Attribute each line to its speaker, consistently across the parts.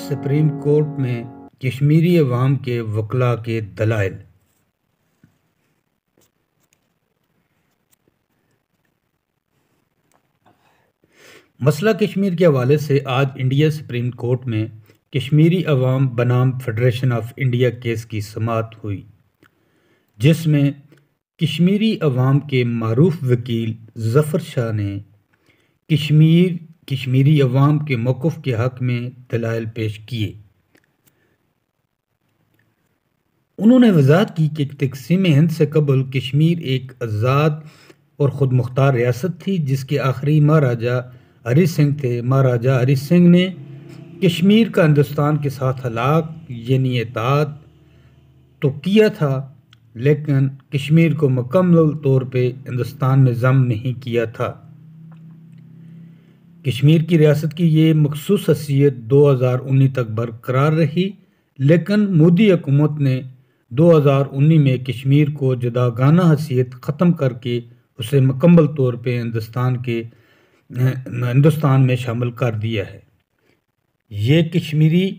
Speaker 1: Supreme court میں کشمیری عوام کے وکلاء کے دلائل۔ مسئلہ کشمیر کے حوالے سے آج انڈیا سپریم کورٹ میں کشمیری عوام بنام فیڈریشن آف انڈیا کیس کی سماعت ہوئی، جس میں کشمیری عوام کے معروف وکیل ظفر شاہ نے کشمیری عوام کے موقف کے حق میں دلائل پیش کیے۔ انہوں نے وضاحت کی کہ تقسیم ہند سے قبل کشمیر ایک آزاد اور خود مختار ریاست تھی، جس کے آخری مہاراجا ہری سنگھ تھے۔ مہاراجا ہری سنگھ نے کشمیر کا ہندوستان کے ساتھ ہلاک یعنی اتحاد تو کیا تھا، لیکن کشمیر کو مکمل طور پہ ہندوستان میں ضم نہیں کیا تھا۔ کشمیر کی ریاست کی یہ مخصوص حیثیت 2019 تک برقرار رہی، لیکن مودی حکومت نے 2019 میں کشمیر کو جداگانہ حیثیت ختم کر کے اسے مکمل طور پہ ہندوستان میں شامل کر دیا ہے۔ یہ کشمیری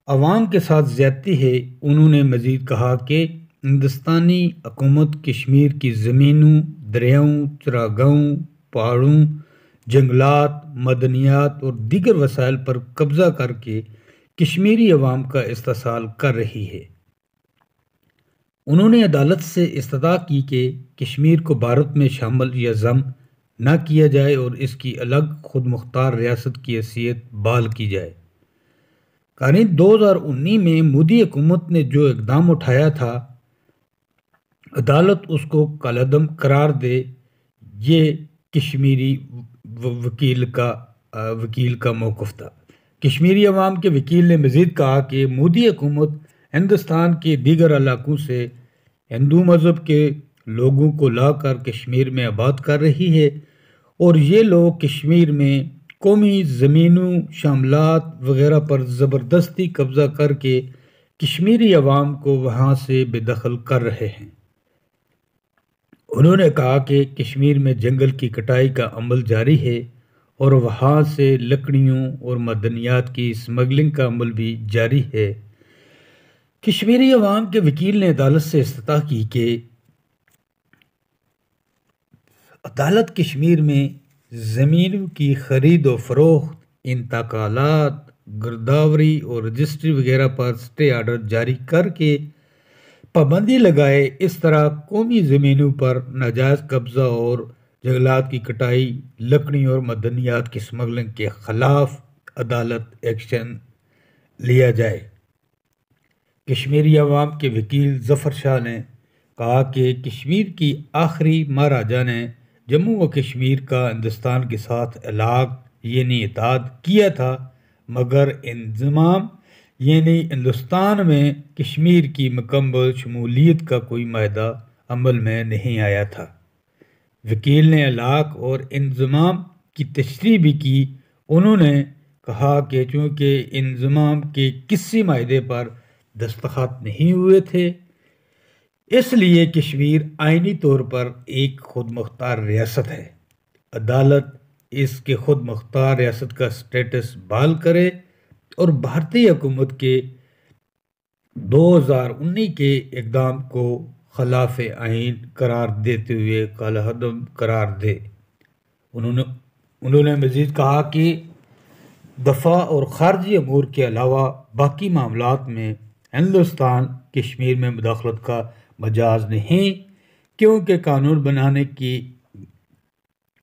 Speaker 1: عوام کے ساتھ زیادتی ہے۔ انہوں نے مزید کہا کہ ہندوستانی حکومت کشمیر کی زمینوں، دریاؤں، چراگاہوں، پہاڑوں، جنگلات، معدنیات اور دیگر وسائل پر قبضہ کر کے کشمیری عوام کا استحصال کر رہی ہے۔ انہوں نے عدالت سے استدعا کی کہ کشمیر کو بھارت میں شامل یا ضم نہ کیا جائے اور اس کی الگ خود مختار ریاست کی حیثیت بحال کی جائے۔ 2019 میں مودی حکومت نے جو اقدام اٹھایا تھا، عدالت اس کو کالعدم قرار دے۔ یہ کشمیری وکیل کا موقف تھا۔ کشمیری عوام کے وکیل نے مزید کہا کہ مودی حکومت ہندوستان کے دیگر علاقوں سے ہندو مذہب کے لوگوں کو لا کر کشمیر میں آباد کر رہی ہے، اور یہ لوگ کشمیر میں قومی زمینوں، شاملات وغیرہ پر زبردستی قبضہ کر کے کشمیری عوام کو وہاں سے بے دخل کر رہے ہیں۔ انہوں نے کہا کہ کشمیر میں جنگل کی کٹائی کا عمل جاری ہے اور وہاں سے لکڑیوں اور معدنیات کی اسمگلنگ کا عمل بھی جاری ہے۔ کشمیری عوام کے وکیل نے عدالت سے استدعا کی کہ عدالت کشمیر میں زمینوں کی خرید و فروخت، انتقالات، گرداوری اور رجسٹری وغیرہ پر اسٹے آرڈر جاری کر کے پابندی لگائے۔ اس طرح قومی زمینوں پر ناجائز قبضہ اور جنگلات کی کٹائی، لکڑیوں اور معدنیات کی اسمگلنگ کے خلاف عدالت ایکشن لیا جائے۔ کشمیری عوام کے وکیل ظفر شاہ نے کہا کہ کشمیر کی آخری مہاراجا نے جموں و کشمیر کا ہندوستان کے ساتھ الحاق یعنی اتحاد کیا تھا، مگر انضمام یعنی ہندوستان میں کشمیر کی مکمل شمولیت کا کوئی معاہدہ عمل میں نہیں آیا تھا۔ وکیل نے الحاق اور انضمام کی تشریح بھی کی۔ انہوں نے کہا کہ چونکہ انضمام کے کسی معاہدے پر دستخط نہیں ہوئے تھے، اس لیے کشمیر آئینی طور پر ایک خود مختار ریاست ہے۔ عدالت اس کے خود مختار ریاست کا سٹیٹس بحال کرے اور بھارتی حکومت کے 2019 کے اقدام کو خلاف آئین قرار دیتے ہوئے کالعدم قرار دے۔ انہوں نے مزید کہا کہ دفاع اور خارجی امور کے علاوہ باقی معاملات میں ہندوستان کشمیر میں مداخلت کا مجاز نہیں، کیونکہ قانون بنانے کی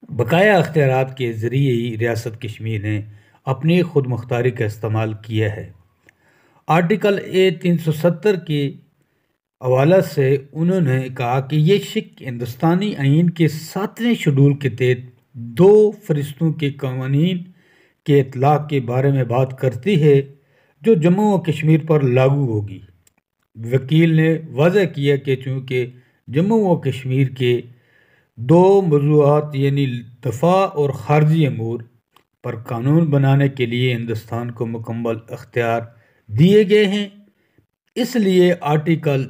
Speaker 1: بقایا اختیارات کے ذریعے ہی ریاست کشمیر نے اپنی خود مختاری کا استعمال کیا ہے۔ آرٹیکل 370 کے حوالے سے انہوں نے کہا کہ یہ شق ہندوستانی آئین کے 7ویں شیڈول کے تحت 2 فہرستوں کے قوانین کے اطلاق کے بارے میں بات کرتی ہے، جو جموں و کشمیر پر لاگو ہوگی۔ وکیل نے واضح کیا کہ چونکہ جموں و کشمیر کے 2 موضوعات یعنی دفاع اور خارجی امور پر قانون بنانے کے لیے ہندوستان کو مکمل اختیار دیے گئے ہیں، اس لیے آرٹیکل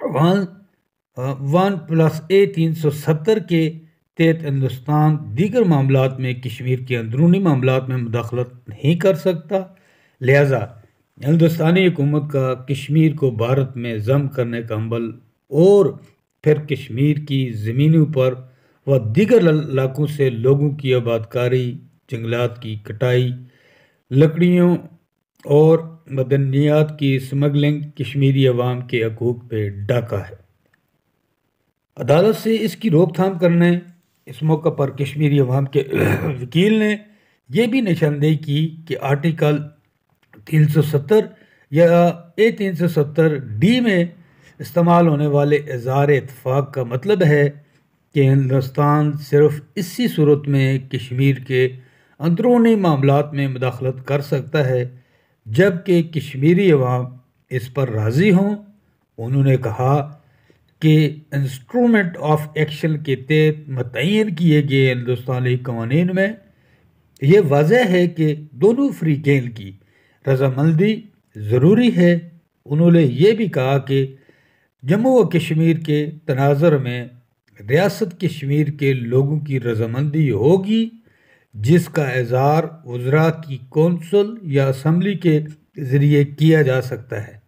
Speaker 1: 1+A370 کے تحت ہندوستان دیگر معاملات میں کشمیر کے اندرونی معاملات میں مداخلت نہیں کر سکتا، لہذا ہندوستانی حکومت کا کشمیر کو بھارت میں ضم کرنے کا عمل اور پھر کشمیر کی زمینوں پر و دیگر علاقوں سے لوگوں کی آباد کاری، جنگلات کی کٹائی، لکڑیوں اور معدنیات کی اسمگلنگ کشمیری عوام کے حقوق پہ ڈاکہ ہے۔ عدالت سے اس کی روک تھام کرنے اس موقع پر کشمیری عوام کے وکیل نے یہ بھی نشاندہی کی کہ آرٹیکل 370 یا A370D میں استعمال ہونے والے اظہار اتفاق کا مطلب ہے کہ ہندوستان صرف اسی صورت میں کشمیر کے اندرونی معاملات میں مداخلت کر سکتا ہے جب کہ کشمیری عوام اس پر راضی ہوں۔ انہوں نے کہا کہ انسٹرومنٹ آف ایکشن کے تحت متعین کیے گئے ہندوستانی قوانین میں یہ واضح ہے کہ دونوں فریقین کی رضامندی ضروری ہے۔ انہوں نے یہ بھی کہا کہ جموں و کشمیر کے تناظر میں ریاست کشمیر کے لوگوں کی رضامندی ہوگی جس کا اظہار وزراء کی کونسل یا اسمبلی کے ذریعے کیا جا سکتا ہے۔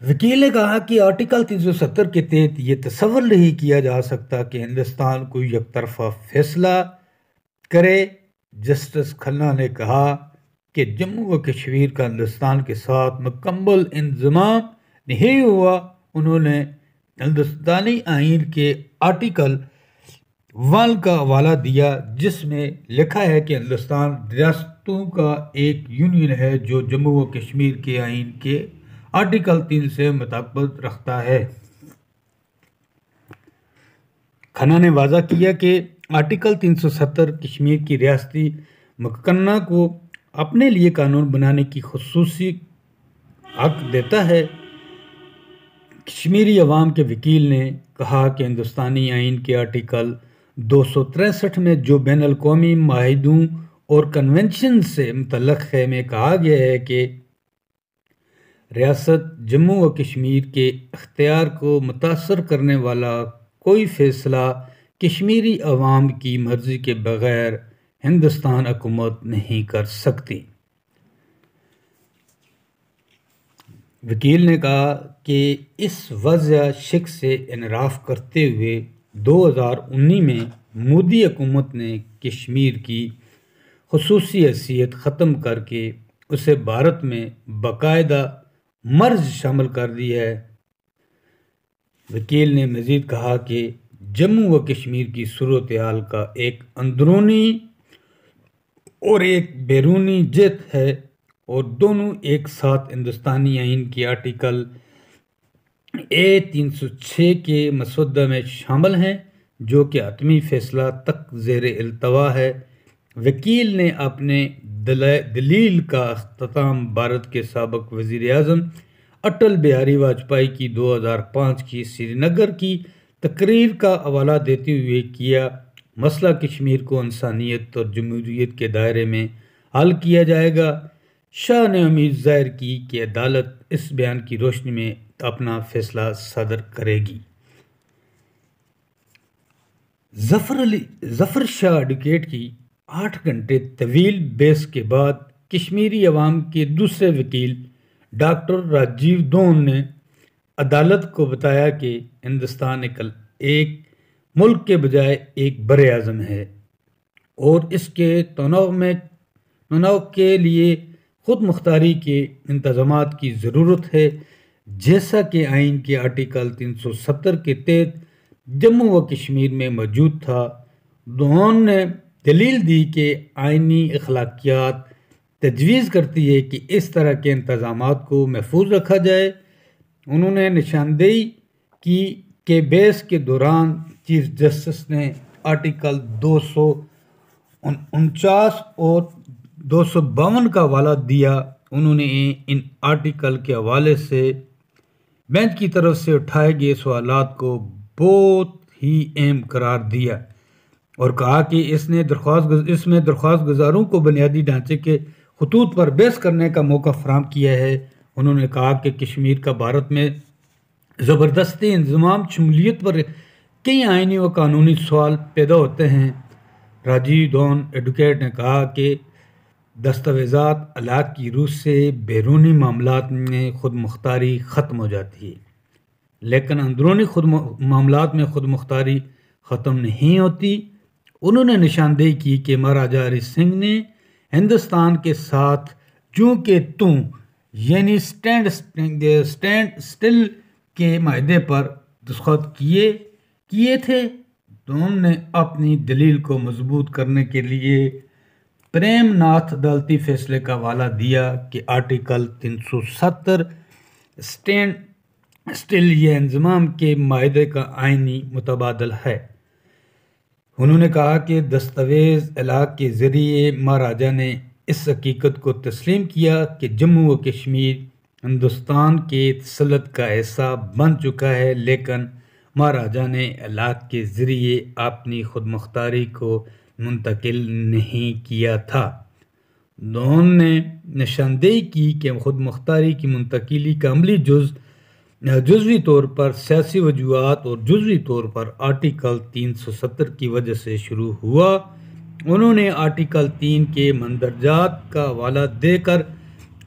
Speaker 1: وکیل نے کہا کہ آرٹیکل 370 کے تحت یہ تصور نہیں کیا جا سکتا کہ ہندوستان کوئی یک طرفہ فیصلہ کرے۔ جسٹس کھنہ نے کہا کہ جموں و کشمیر کا ہندوستان کے ساتھ مکمل انضمام نہیں ہوا۔ انہوں نے ہندوستانی آئین کے آرٹیکل 1 کا حوالہ دیا جس میں لکھا ہے کہ ہندوستان ریاستوں کا ایک یونین ہے جو جموں و کشمیر کے آئین کے آرٹیکل 3 سے مطابقت رکھتا ہے۔ کھنہ نے واضح کیا کہ آرٹیکل 370 کشمیر کی ریاستی مککنہ کو اپنے لیے قانون بنانے کی خصوصی حق دیتا ہے۔ کشمیری عوام کے وکیل نے کہا کہ ہندوستانی آئین کے آرٹیکل 263 میں جو بین الاقوامی معاہدوں اور کنونشن سے متعلق ہے میں کہا گیا ہے کہ ریاست جموں و کشمیر کے اختیار کو متاثر کرنے والا کوئی فیصلہ کشمیری عوام کی مرضی کے بغیر ہندوستان حکومت نہیں کر سکتی۔ وکیل نے کہا کہ اس وضع شک سے انحراف کرتے ہوئے 2019 میں مودی حکومت نے کشمیر کی خصوصی حیثیت ختم کر کے اسے بھارت میں باقاعدہ مرز شامل کر دی ہے۔ وکیل نے مزید کہا کہ جموں و کشمیر کی صورتحال کا ایک اندرونی اور ایک بیرونی جہت ہے اور دونوں ایک ساتھ ہندوستانی آئین کے آرٹیکل A306 کے مسودہ میں شامل ہیں جو کہ حتمی فیصلہ تک زیر التوا ہے۔ وکیل نے اپنے دلیل کا اختتام بھارت کے سابق وزیر اعظم اٹل بہاری واجپئی کی 2005 کی سری نگر کی تقریر کا حوالہ دیتے ہوئے کیا۔ مسئلہ کشمیر کو انسانیت اور جمہوریت کے دائرے میں حل کیا جائے گا۔ شاہ نے امید ظاہر کی کہ عدالت اس بیان کی روشنی میں اپنا فیصلہ صادر کرے گی۔ ظفر شاہ ایڈوکیٹ کی 8 گھنٹے طویل بحث کے بعد کشمیری عوام کے دوسرے وکیل ڈاکٹر راجیو دون نے عدالت کو بتایا کہ ہندوستان ایک ملک کے بجائے ایک بر اعظم ہے اور اس کے تنوع کے لیے خود مختاری کے انتظامات کی ضرورت ہے جیسا کہ آئین کے آرٹیکل 370 کے تحت جموں و کشمیر میں موجود تھا۔ دون نے دلیل دی کہ آئینی اخلاقیات تجویز کرتی ہے کہ اس طرح کے انتظامات کو محفوظ رکھا جائے۔ انہوں نے نشاندہی کی کہ بحث کے دوران چیف جسٹس نے آرٹیکل 249 اور 252 کا حوالہ دیا۔ انہوں نے ان آرٹیکل کے حوالے سے بینچ کی طرف سے اٹھائے گئے سوالات کو بہت ہی اہم قرار دیا اور کہا کہ اس میں درخواست گزاروں کو بنیادی ڈھانچے کے خطوط پر بحث کرنے کا موقع فراہم کیا ہے۔ انہوں نے کہا کہ کشمیر کا بھارت میں زبردستی انضمام شمولیت پر کئی آئینی و قانونی سوال پیدا ہوتے ہیں۔ راجیو دون ایڈوکیٹ نے کہا کہ دستاویزات علاق کی روح سے بیرونی معاملات میں خود مختاری ختم ہو جاتی ہے، لیکن اندرونی معاملات میں خود مختاری ختم نہیں ہوتی۔ انہوں نے نشاندہی کی کہ مہاراجا ہری سنگھ نے ہندوستان کے ساتھ جو کہ توں یعنی اسٹینڈ اسٹل کے معاہدے پر دستخط کیے تھے، تو انہوں نے اپنی دلیل کو مضبوط کرنے کے لیے پریم ناتھ عدالتی فیصلے کا حوالہ دیا کہ آرٹیکل 370 اسٹینڈ اسٹل یہ انضمام کے معاہدے کا آئینی متبادل ہے۔ انہوں نے کہا کہ دستاویز علاق کے ذریعے مہاراجا نے اس حقیقت کو تسلیم کیا کہ جموں و کشمیر ہندوستان کے تسلط کا حصہ بن چکا ہے، لیکن مہاراجا نے علاق کے ذریعے اپنی خود مختاری کو منتقل نہیں کیا تھا۔ انہوں نے نشاندہی کی کہ خود مختاری کی منتقلی کا عملی جزوی طور پر سیاسی وجوہات اور جزوی طور پر آرٹیکل 370 کی وجہ سے شروع ہوا۔ انہوں نے آرٹیکل 3 کے مندرجات کا حوالہ دے کر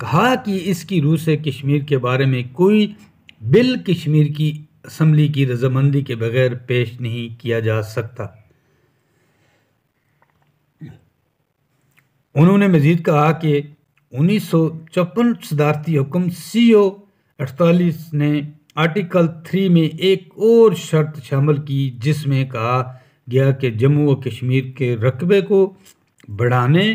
Speaker 1: کہا کہ اس کی روح سے کشمیر کے بارے میں کوئی بل کشمیر کی اسمبلی کی رضامندی کے بغیر پیش نہیں کیا جا سکتا۔ انہوں نے مزید کہا کہ 1954 صدارتی حکم CO 48 نے آرٹیکل 3 میں ایک اور شرط شامل کی، جس میں کہا گیا کہ جموں و کشمیر کے رقبے کو بڑھانے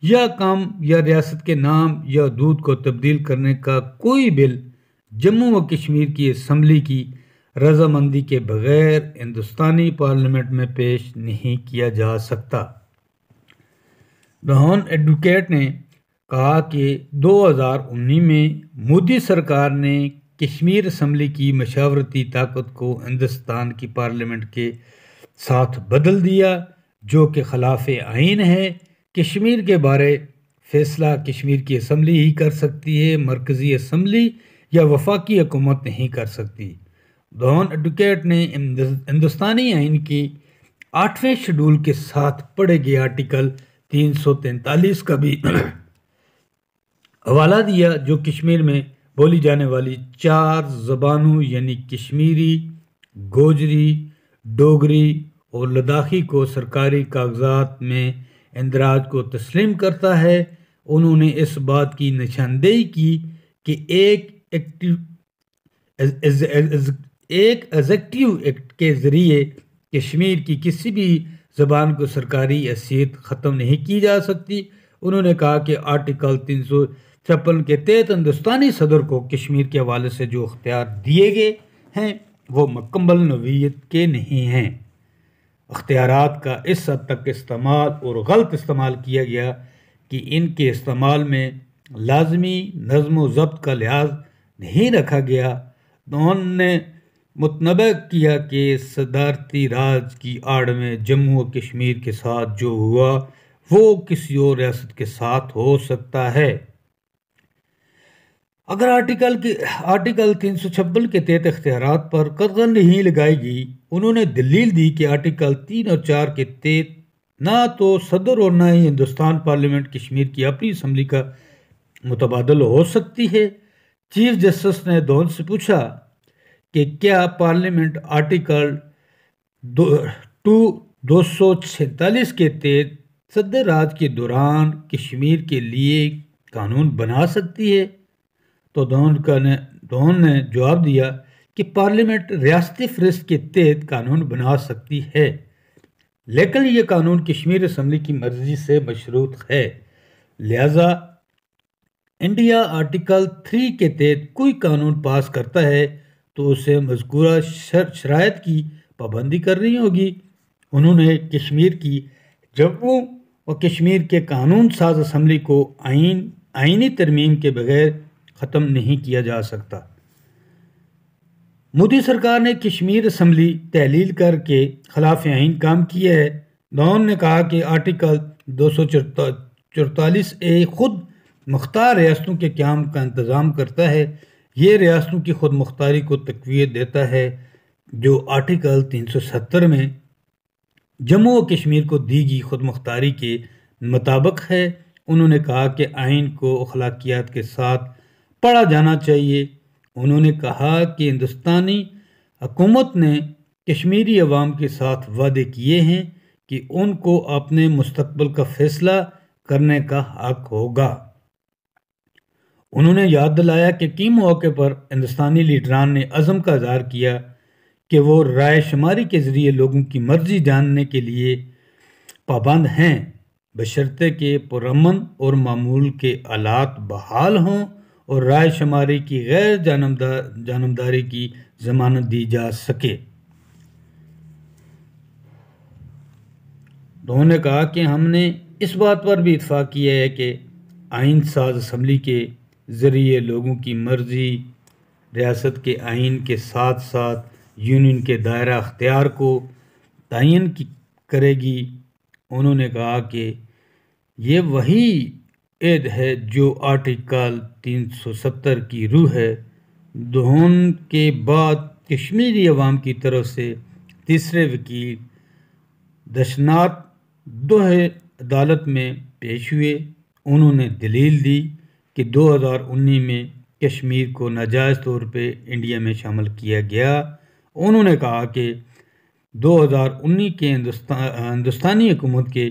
Speaker 1: یا کم یا ریاست کے نام یا حدود کو تبدیل کرنے کا کوئی بل جموں و کشمیر کی اسمبلی کی رضامندی کے بغیر ہندوستانی پارلیمنٹ میں پیش نہیں کیا جا سکتا۔ دہون ایڈوکیٹ نے کہا کہ 2019 میں مودی سرکار نے کشمیر اسمبلی کی مشاورتی طاقت کو ہندوستان کی پارلیمنٹ کے ساتھ بدل دیا، جو کہ خلاف آئین ہے۔ کشمیر کے بارے فیصلہ کشمیر کی اسمبلی ہی کر سکتی ہے، مرکزی اسمبلی یا وفاقی حکومت نہیں کر سکتی۔ دہون ایڈوکیٹ نے ہندوستانی آئین کی 8ویں شیڈول کے ساتھ پڑھے گئے آرٹیکل 343 کا بھی حوالہ دیا، جو کشمیر میں بولی جانے والی 4 زبانوں یعنی کشمیری، گوجری، ڈوگری اور لداخی کو سرکاری کاغذات میں اندراج کو تسلیم کرتا ہے۔ انہوں نے اس بات کی نشاندہی کی کہ ایک ایگزیکٹو ایکٹ کے ذریعے کشمیر کی کسی بھی زبان کو سرکاری حیثیت ختم نہیں کی جا سکتی۔ انہوں نے کہا کہ آرٹیکل 356 کے تحت ہندوستانی صدر کو کشمیر کے حوالے سے جو اختیار دیے گئے ہیں وہ مکمل نوعیت کے نہیں ہیں۔ اختیارات کا اس حد تک استعمال اور غلط استعمال کیا گیا کہ ان کے استعمال میں لازمی نظم و ضبط کا لحاظ نہیں رکھا گیا۔ انہوں نے متنبہ کیا کہ صدارتی راج کی آڑ میں جموں و کشمیر کے ساتھ جو ہوا وہ کسی اور ریاست کے ساتھ ہو سکتا ہے۔ اگر آرٹیکل 356 کے تحت اختیارات پر قدغن نہیں لگائی گئی۔ انہوں نے دلیل دی کہ آرٹیکل 3 اور 4 کے تحت نہ تو صدر اور نہ ہی ہندوستان پارلیمنٹ کشمیر کی اپنی اسمبلی کا متبادل ہو سکتی ہے۔ چیف جسٹس نے دہون سے پوچھا کہ کیا پارلیمنٹ آرٹیکل 246 کے تحت صدر راج کے دوران کشمیر کے لیے قانون بنا سکتی ہے؟ تو دہون نے جواب دیا کہ پارلیمنٹ ریاستی فہرست کے تحت قانون بنا سکتی ہے، لیکن یہ قانون کشمیر اسمبلی کی مرضی سے مشروط ہے، لہذا انڈیا آرٹیکل 3 کے تحت کوئی قانون پاس کرتا ہے تو اسے مذکورہ شرائط کی پابندی کرنی ہوگی۔ انہوں نے کشمیر کی جموں و کشمیر کے قانون ساز اسمبلی کو آئینی ترمیم کے بغیر ختم نہیں کیا جا سکتا۔ مودی سرکار نے کشمیر اسمبلی تحلیل کر کے خلاف آئین کام کیا ہے۔ دہون نے کہا کہ آرٹیکل 244A خود مختار ریاستوں کے قیام کا انتظام کرتا ہے۔ یہ ریاستوں کی خود مختاری کو تقویت دیتا ہے، جو آرٹیکل 370 میں جموں و کشمیر کو دی گئی خود مختاری کے مطابق ہے۔ انہوں نے کہا کہ آئین کو اخلاقیات کے ساتھ پڑھا جانا چاہیے۔ انہوں نے کہا کہ ہندوستانی حکومت نے کشمیری عوام کے ساتھ وعدے کیے ہیں کہ ان کو اپنے مستقبل کا فیصلہ کرنے کا حق ہوگا۔ انہوں نے یاد دلایا کہ کئی مواقع پر ہندوستانی لیڈران نے عزم کا اظہار کیا کہ وہ رائے شماری کے ذریعے لوگوں کی مرضی جاننے کے لیے پابند ہیں، بشرطے کہ پرامن اور معمول کے آلات بحال ہوں اور رائے شماری کی غیر جانبداری کی ضمانت دی جا سکے۔ انہوں نے کہا کہ ہم نے اس بات پر بھی اتفاق کیا ہے کہ آئین ساز اسمبلی کے ذریعے لوگوں کی مرضی ریاست کے آئین کے ساتھ ساتھ یونین کے دائرہ اختیار کو تعین کرے گی۔ انہوں نے کہا کہ یہ وہی عہد ہے جو آرٹیکل 370 کی روح ہے۔ دہن کے بعد کشمیری عوام کی طرف سے تیسرے وکیل دشناتھ دوہے عدالت میں پیش ہوئے۔ انہوں نے دلیل دی کہ 2019 میں کشمیر کو ناجائز طور پہ انڈیا میں شامل کیا گیا۔ انہوں نے کہا کہ 2019 کے ہندوستانی حکومت کے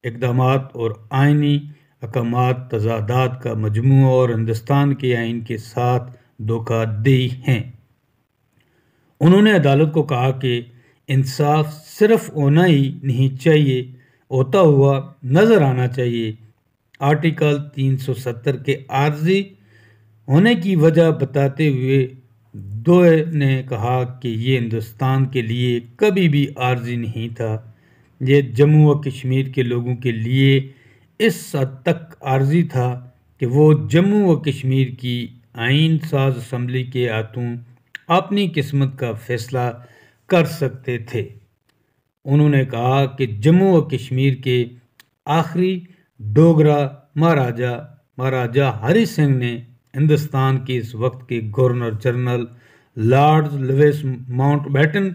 Speaker 1: اقدامات اور آئینی احکامات تضادات کا مجموعہ اور ہندوستان کے آئین کے ساتھ دھوکہ دہی ہیں۔ انہوں نے عدالت کو کہا کہ انصاف صرف ہونا ہی نہیں چاہیے، ہوتا ہوا نظر آنا چاہیے۔ آرٹیکل 370 کے عارضی ہونے کی وجہ بتاتے ہوئے دوئے نے کہا کہ یہ ہندوستان کے لیے کبھی بھی عارضی نہیں تھا، یہ جموں و کشمیر کے لوگوں کے لیے اس حد تک عارضی تھا کہ وہ جموں و کشمیر کی آئین ساز اسمبلی کے ہاتھوں اپنی قسمت کا فیصلہ کر سکتے تھے۔ انہوں نے کہا کہ جموں و کشمیر کے آخری ڈوگرا مہاراجا ہری سنگھ نے ہندوستان کے اس وقت کے governor general Lord Louis Mountbatten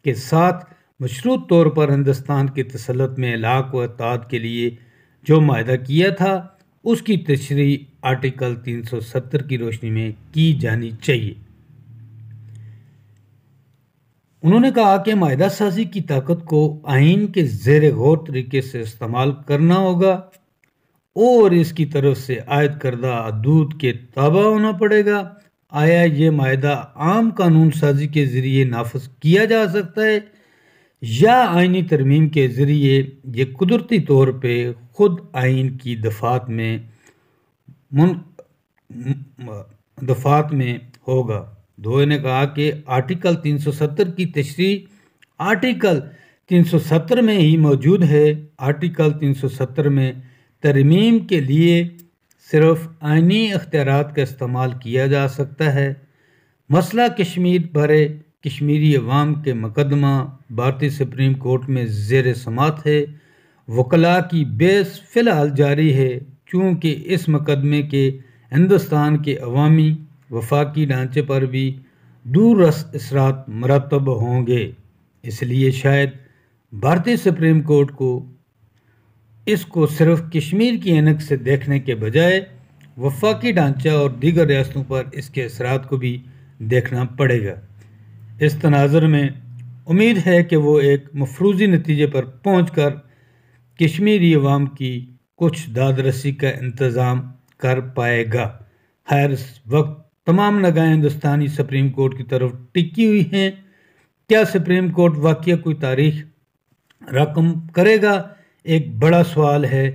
Speaker 1: کے ساتھ مشروط طور پر ہندوستان کی تسلط میں الحاق و اتحاد کے لیے جو معاہدہ کیا تھا اس کی تشریح آرٹیکل 370 کی روشنی میں کی جانی چاہیے۔ انہوں نے کہا کہ معاہدہ سازی کی طاقت کو آئین کے زیر غور طریقے سے استعمال کرنا ہوگا اور اس کی طرف سے عائد کردہ حدود کے تابع ہونا پڑے گا۔ آیا یہ معاہدہ عام قانون سازی کے ذریعے نافذ کیا جا سکتا ہے یا آئینی ترمیم کے ذریعے یہ قدرتی طور پہ خود آئین کی دفعات میں ہوگا؟ دوئے نے کہا کہ آرٹیکل 370 کی تشریح آرٹیکل 370 میں ہی موجود ہے۔ آرٹیکل 370 میں ترمیم کے لیے صرف آئینی اختیارات کا استعمال کیا جا سکتا ہے۔ مسئلہ کشمیر بارے کشمیری عوام کے مقدمہ بھارتی سپریم کورٹ میں زیر سماعت ہے۔ وکلاء کی بحث فی الحال جاری ہے، چونکہ اس مقدمے کے ہندوستان کے عوامی وفاقی ڈھانچے پر بھی دور رس اثرات مرتب ہوں گے، اس لیے شاید بھارتی سپریم کورٹ کو اس کو صرف کشمیر کی عینک سے دیکھنے کے بجائے وفاقی ڈھانچہ اور دیگر ریاستوں پر اس کے اثرات کو بھی دیکھنا پڑے گا۔ اس تناظر میں امید ہے کہ وہ ایک مفروضی نتیجے پر پہنچ کر کشمیری عوام کی کچھ داد رسی کا انتظام کر پائے گا۔ خیر، اس وقت تمام نگاہیں ہندوستانی سپریم کورٹ کی طرف ٹکی ہوئی ہیں۔ کیا سپریم کورٹ واقعہ کوئی تاریخ رقم کرے گا؟ ایک بڑا سوال ہے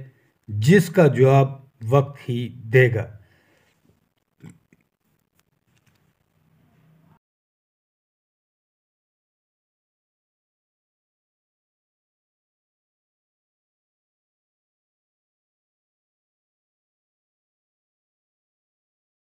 Speaker 1: جس کا جواب وقت ہی دے گا۔